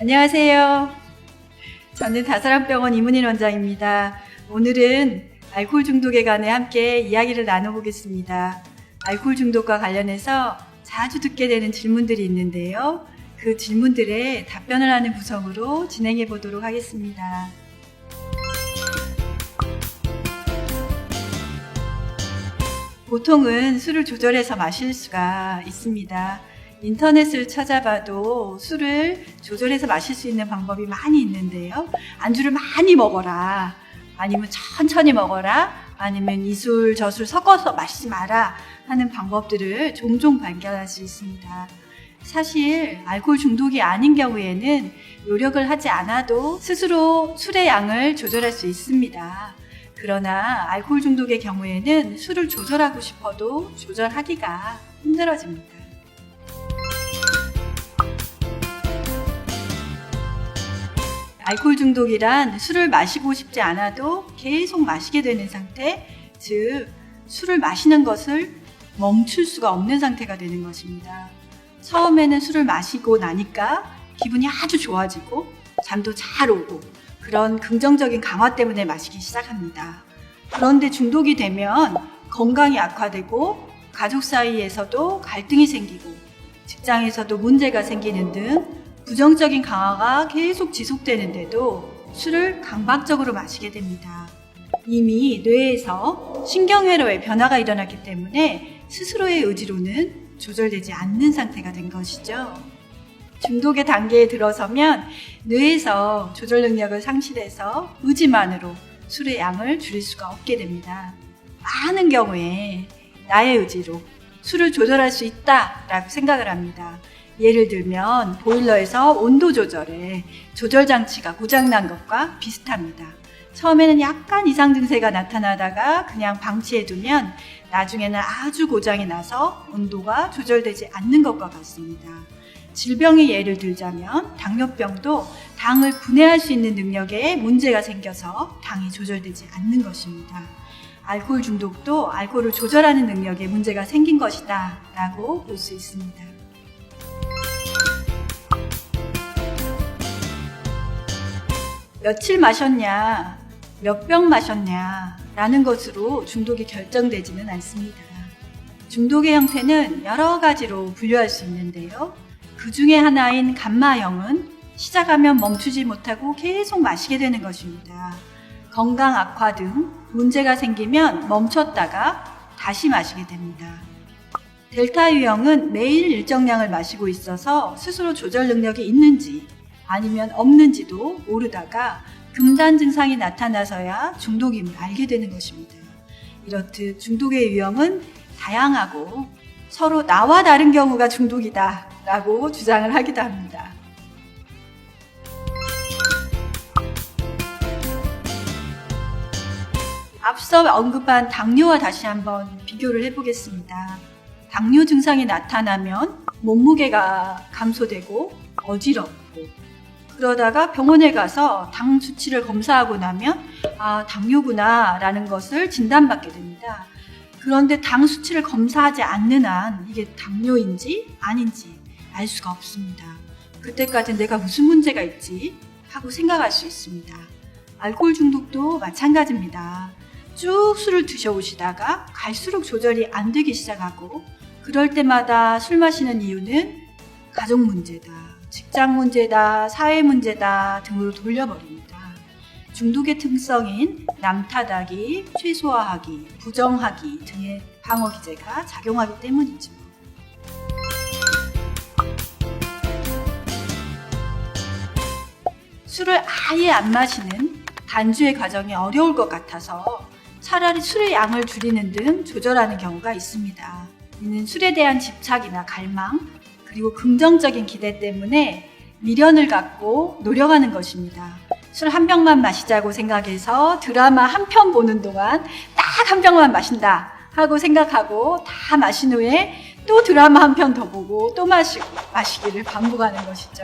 안녕하세요. 저는 다사람병원 이문인 원장입니다. 오늘은 알코올 중독에 관해 함께 이야기를 나눠보겠습니다. 알코올 중독과 관련해서 자주 듣게 되는 질문들이 있는데요. 그 질문들에 답변을 하는 구성으로 진행해 보도록 하겠습니다. 보통은 술을 조절해서 마실 수가 있습니다. 인터넷을 찾아봐도 술을 조절해서 마실 수 있는 방법이 많이 있는데요. 안주를 많이 먹어라, 아니면 천천히 먹어라, 아니면 이 술 저 술 섞어서 마시지 마라 하는 방법들을 종종 발견할 수 있습니다. 사실 알코올 중독이 아닌 경우에는 노력을 하지 않아도 스스로 술의 양을 조절할 수 있습니다. 그러나 알코올 중독의 경우에는 술을 조절하고 싶어도 조절하기가 힘들어집니다. 알코올 중독이란 술을 마시고 싶지 않아도 계속 마시게 되는 상태, 즉 술을 마시는 것을 멈출 수가 없는 상태가 되는 것입니다. 처음에는 술을 마시고 나니까 기분이 아주 좋아지고 잠도 잘 오고 그런 긍정적인 강화 때문에 마시기 시작합니다. 그런데 중독이 되면 건강이 악화되고 가족 사이에서도 갈등이 생기고 직장에서도 문제가 생기는 등 부정적인 강화가 계속 지속되는데도 술을 강박적으로 마시게 됩니다. 이미 뇌에서 신경회로의 변화가 일어났기 때문에 스스로의 의지로는 조절되지 않는 상태가 된 것이죠. 중독의 단계에 들어서면 뇌에서 조절 능력을 상실해서 의지만으로 술의 양을 줄일 수가 없게 됩니다. 많은 경우에 나의 의지로 술을 조절할 수 있다라고 생각을 합니다. 예를 들면 보일러에서 온도 조절에 조절 장치가 고장난 것과 비슷합니다. 처음에는 약간 이상 증세가 나타나다가 그냥 방치해두면 나중에는 아주 고장이 나서 온도가 조절되지 않는 것과 같습니다. 질병의 예를 들자면 당뇨병도 당을 분해할 수 있는 능력에 문제가 생겨서 당이 조절되지 않는 것입니다. 알코올 중독도 알코올을 조절하는 능력에 문제가 생긴 것이다 라고 볼 수 있습니다. 며칠 마셨냐, 몇 병 마셨냐 라는 것으로 중독이 결정되지는 않습니다. 중독의 형태는 여러 가지로 분류할 수 있는데요. 그 중에 하나인 감마형은 시작하면 멈추지 못하고 계속 마시게 되는 것입니다. 건강 악화 등 문제가 생기면 멈췄다가 다시 마시게 됩니다. 델타 유형은 매일 일정량을 마시고 있어서 스스로 조절 능력이 있는지 아니면 없는지도 모르다가 금단 증상이 나타나서야 중독임을 알게 되는 것입니다. 이렇듯 중독의 유형은 다양하고 서로 나와 다른 경우가 중독이다 라고 주장을 하기도 합니다. 앞서 언급한 당뇨와 다시 한번 비교를 해보겠습니다. 당뇨 증상이 나타나면 몸무게가 감소되고 어지럽고 그러다가 병원에 가서 당 수치를 검사하고 나면 당뇨구나 라는 것을 진단받게 됩니다. 그런데 당 수치를 검사하지 않는 한 이게 당뇨인지 아닌지 알 수가 없습니다. 그때까지 내가 무슨 문제가 있지 하고 생각할 수 있습니다. 알코올 중독도 마찬가지입니다. 쭉 술을 드셔오시다가 갈수록 조절이 안 되기 시작하고 그럴 때마다 술 마시는 이유는 가족 문제다, 직장 문제다, 사회 문제다 등으로 돌려버립니다. 중독의 특성인 남탓하기, 최소화하기, 부정하기 등의 방어 기제가 작용하기 때문이죠. 술을 아예 안 마시는 단주의 과정이 어려울 것 같아서 차라리 술의 양을 줄이는 등 조절하는 경우가 있습니다. 이는 술에 대한 집착이나 갈망, 그리고 긍정적인 기대 때문에 미련을 갖고 노력하는 것입니다. 술 한 병만 마시자고 생각해서 드라마 한 편 보는 동안 딱 한 병만 마신다 하고 생각하고 다 마신 후에 또 드라마 한 편 더 보고 또 마시기를 반복하는 것이죠.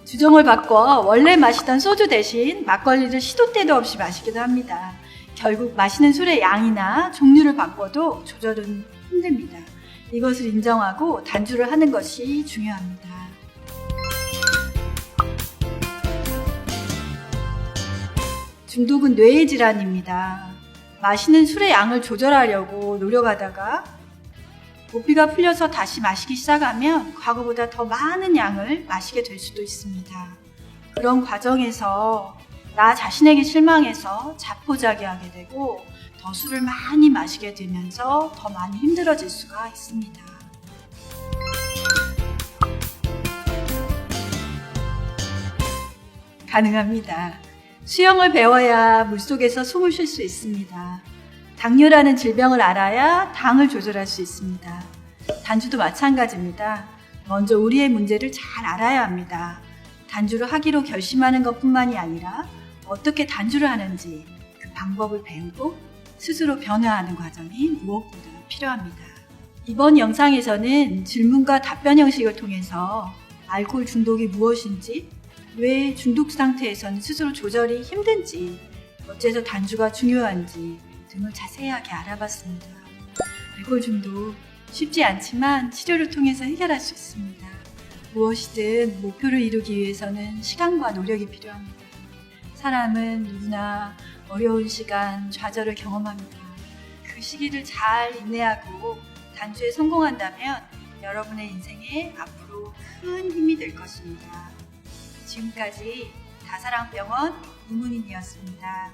주종을 바꿔 원래 마시던 소주 대신 막걸리를 시도 때도 없이 마시기도 합니다. 결국 마시는 술의 양이나 종류를 바꿔도 조절은 힘듭니다. 이것을 인정하고 단주를 하는 것이 중요합니다. 중독은 뇌의 질환입니다. 마시는 술의 양을 조절하려고 노력하다가 모피가 풀려서 다시 마시기 시작하면 과거보다 더 많은 양을 마시게 될 수도 있습니다. 그런 과정에서 나 자신에게 실망해서 자포자기하게 되고 더 술을 많이 마시게 되면서 더 많이 힘들어질 수가 있습니다. 가능합니다. 수영을 배워야 물속에서 숨을 쉴 수 있습니다. 당뇨라는 질병을 알아야 당을 조절할 수 있습니다. 단주도 마찬가지입니다. 먼저 우리의 문제를 잘 알아야 합니다. 단주를 하기로 결심하는 것뿐만이 아니라 어떻게 단주를 하는지 그 방법을 배우고 스스로 변화하는 과정이 무엇보다 필요합니다. 이번 영상에서는 질문과 답변 형식을 통해서 알코올 중독이 무엇인지, 왜 중독 상태에서는 스스로 조절이 힘든지, 어째서 단주가 중요한지 등을 자세하게 알아봤습니다. 알코올 중독 쉽지 않지만 치료를 통해서 해결할 수 있습니다. 무엇이든 목표를 이루기 위해서는 시간과 노력이 필요합니다. 사람은 누구나 어려운 시간, 좌절을 경험합니다. 그 시기를 잘 인내하고 단주에 성공한다면 여러분의 인생에 앞으로 큰 힘이 될 것입니다. 지금까지 다사랑병원 이문희이었습니다.